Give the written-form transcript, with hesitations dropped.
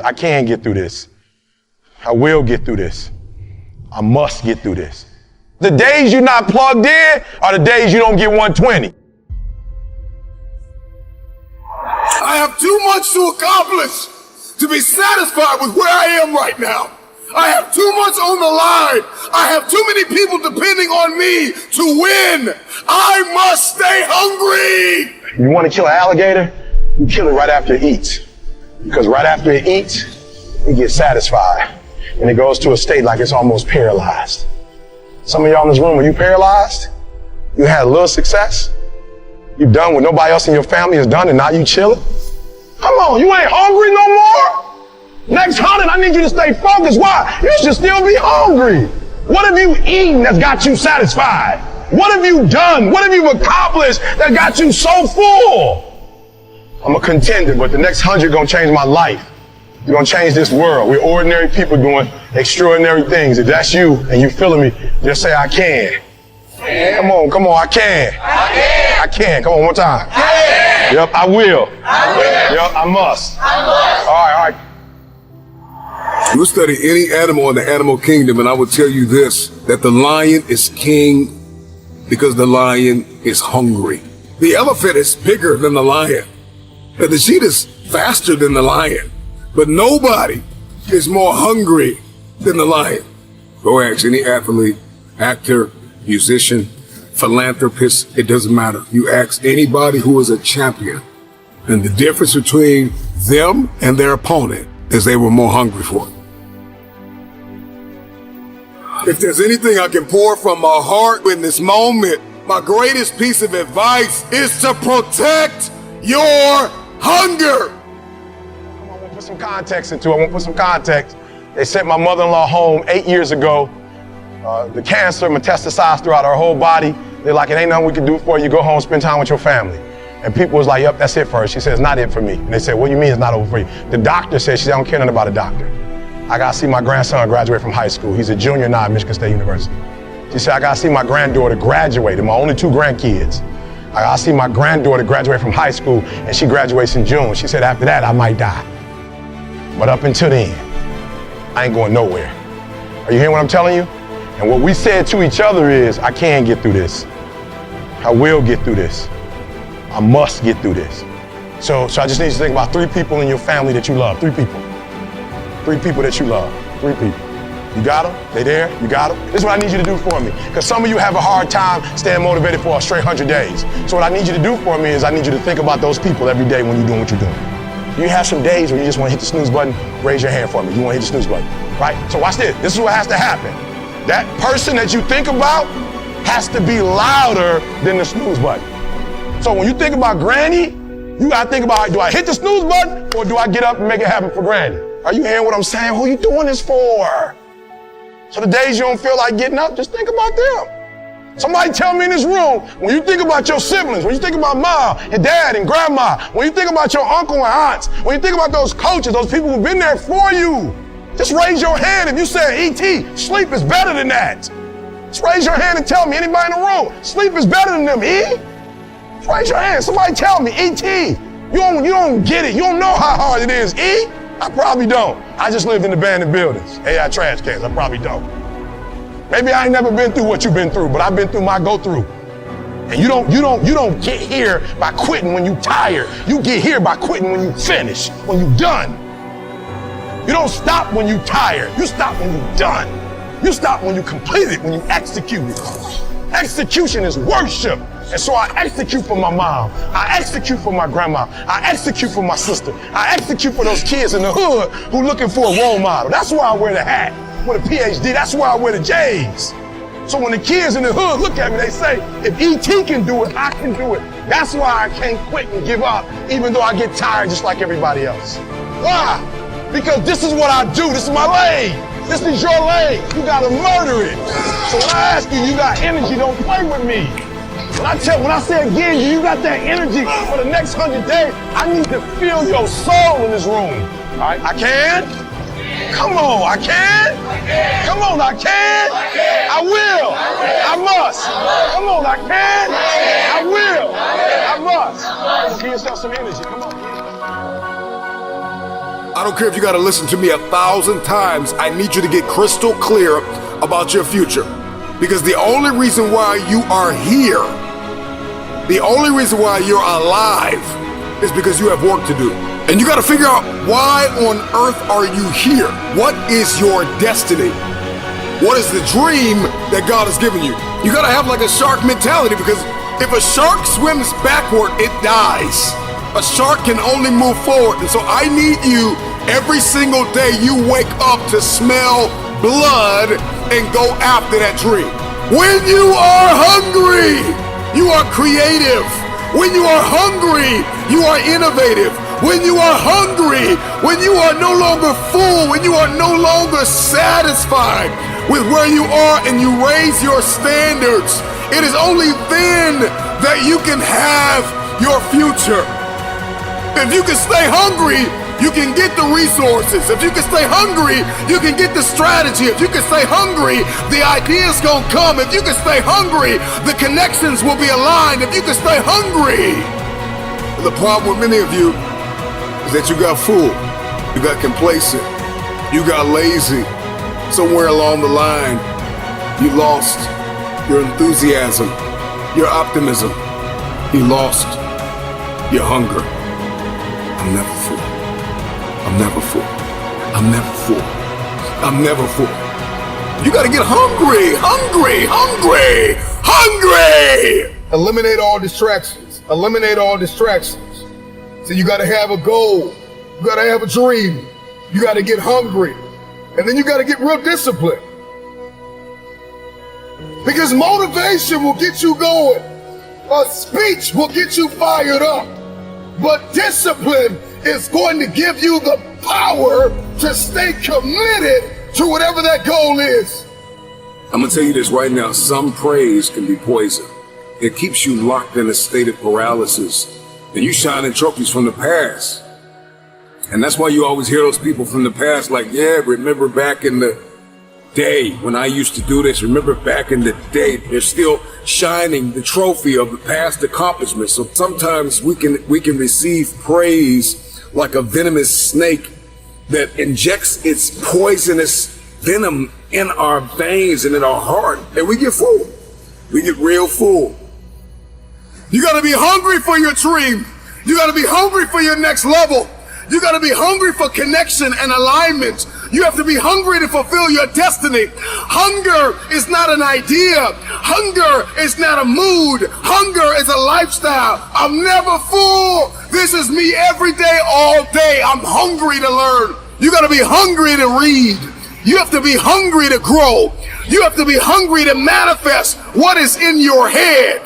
I can get through this. I will get through this. I must get through this. The days you're not plugged in are the days you don't get 120. I have too much to accomplish to be satisfied with where I am right now. I have too much on the line. I have too many people depending on me to win. I must stay hungry. You want to kill an alligator? You kill it right after it eats. Because right after it eats, it gets satisfied. And it goes to a state like it's almost paralyzed. Some of y'all in this room, are you paralyzed? You had a little success? You done what nobody else in your family has done and now you chilling? Come on, you ain't hungry no more? Next 100, I need you to stay focused. Why? You should still be hungry. What have you eaten that's got you satisfied? What have you done? What have you accomplished that got you so full? I'm a contender, but the next 100 gonna change my life. You're gonna change this world. We're ordinary people doing extraordinary things. If that's you and you feeling me, just say I can. Come on, I can. I can. Come on, one more time. Yep, I will. Yep, I must. All right. You study any animal in the animal kingdom, and I will tell you this, that the lion is king because the lion is hungry. The elephant is bigger than the lion, and the cheetah is faster than the lion, but nobody is more hungry than the lion. Go ask any athlete, actor, musician, philanthropist, it doesn't matter. You ask anybody who is a champion, and the difference between them and their opponent is they were more hungry for it. If there's anything I can pour from my heart in this moment, my greatest piece of advice is to protect your hunger. I want to put some context into it. I want to put some context. They sent my mother-in-law home 8 years ago. The cancer metastasized throughout her whole body. They're like, it ain't nothing we can do for you. Go home, spend time with your family. And people was like, yep, that's it for her. She said, it's not it for me. And they said, what do you mean it's not over for you? The doctor said, she said, I don't care nothing about a doctor. I got to see my grandson graduate from high school. He's a junior now at Michigan State University. She said, I got to see my granddaughter graduate, and my only 2 grandkids. I got to see my granddaughter graduate from high school, and she graduates in June. She said, after that, I might die. But up until then, I ain't going nowhere. Are you hearing what I'm telling you? And what we said to each other is, I can get through this. I will get through this. I must get through this. So I just need you to think about 3 people in your family that you love. 3 people. 3 people that you love. 3 people. You got them? They there? You got them? This is what I need you to do for me. Because some of you have a hard time staying motivated for a straight 100 days. So what I need you to do for me is I need you to think about those people every day when you're doing what you're doing. You have some days where you just want to hit the snooze button, raise your hand for me. You want to hit the snooze button, right? So watch this. This is what has to happen. That person that you think about has to be louder than the snooze button. So when you think about Granny, you got to think about, do I hit the snooze button or do I get up and make it happen for Granny? Are you hearing what I'm saying? Who are you doing this for? So the days you don't feel like getting up, just think about them. Somebody tell me in this room, when you think about your siblings, when you think about mom, your dad and grandma, when you think about your uncle and aunts, when you think about those coaches, those people who've been there for you, just raise your hand if you say, E.T., sleep is better than that. Just raise your hand and tell me, anybody in the room, sleep is better than them, E? Just raise your hand. Somebody tell me, E.T., you don't get it. You don't know how hard it is, E? I probably don't. I just lived in abandoned buildings, AI trash cans. I probably don't. Maybe I ain't never been through what you've been through, but I've been through my go-through. And you don't get here by quitting when you tired. You get here by quitting when you finish, when you done. You don't stop when you tired. You stop when you done. You stop when you complete it, when you execute it. Execution is worship. And so I execute for my mom. I execute for my grandma. I execute for my sister. I execute for those kids in the hood who looking for a role model. That's why I wear the hat with a PhD. That's why I wear the J's. So when the kids in the hood look at me, they say, if E.T. can do it, I can do it. That's why I can't quit and give up, even though I get tired just like everybody else. Why? Because this is what I do. This is my lane. This is your lane. You gotta murder it. So when I ask you, you got energy, don't play with me. When I say again, you got that energy for the next 100 days, I need to feel your soul in this room. All right, I can? Come on, I can? Come on, I can? I will. I must. Come on, I can? I will. I must. Give yourself some energy. Come on. I don't care if you got to listen to me 1,000 times. I need you to get crystal clear about your future. Because the only reason why you are here, the only reason why you're alive is because you have work to do. And you got to figure out, why on earth are you here? What is your destiny? What is the dream that God has given you? You got to have like a shark mentality, because if a shark swims backward, it dies. A shark can only move forward. And so I need you every single day you wake up to smell blood and go after that dream. When you are hungry, you are creative. When you are hungry, you are innovative. When you are hungry, when you are no longer full, when you are no longer satisfied with where you are and you raise your standards, it is only then that you can have your future. If you can stay hungry, you can get the resources. If you can stay hungry, you can get the strategy. If you can stay hungry, the ideas gonna come. If you can stay hungry, the connections will be aligned. If you can stay hungry. The problem with many of you is that you got fooled, you got complacent, you got lazy. Somewhere along the line, you lost your enthusiasm, your optimism. You lost your hunger. I'm never full. I'm never full. I'm never full. I'm never full. You gotta get hungry, hungry, hungry, hungry! Eliminate all distractions. Eliminate all distractions. So you gotta have a goal. You gotta have a dream. You gotta get hungry. And then you gotta get real disciplined. Because motivation will get you going. A speech will get you fired up. But discipline is going to give you the power to stay committed to whatever that goal is. I'm gonna tell you this right now, some praise can be poison. It keeps you locked in a state of paralysis, and you shining trophies from the past. And that's why you always hear those people from the past like, yeah, remember back in the day when I used to do this, remember back in the day. They're still shining the trophy of the past accomplishments. So sometimes we can receive praise like a venomous snake that injects its poisonous venom in our veins and in our heart, and we get full. We get real full. You gotta be hungry for your dream. You gotta be hungry for your next level. You gotta be hungry for connection and alignment. You have to be hungry to fulfill your destiny. Hunger is not an idea. Hunger is not a mood. Hunger is a lifestyle. I'm never full. This is me every day, all day. I'm hungry to learn. You gotta be hungry to read. You have to be hungry to grow. You have to be hungry to manifest what is in your head.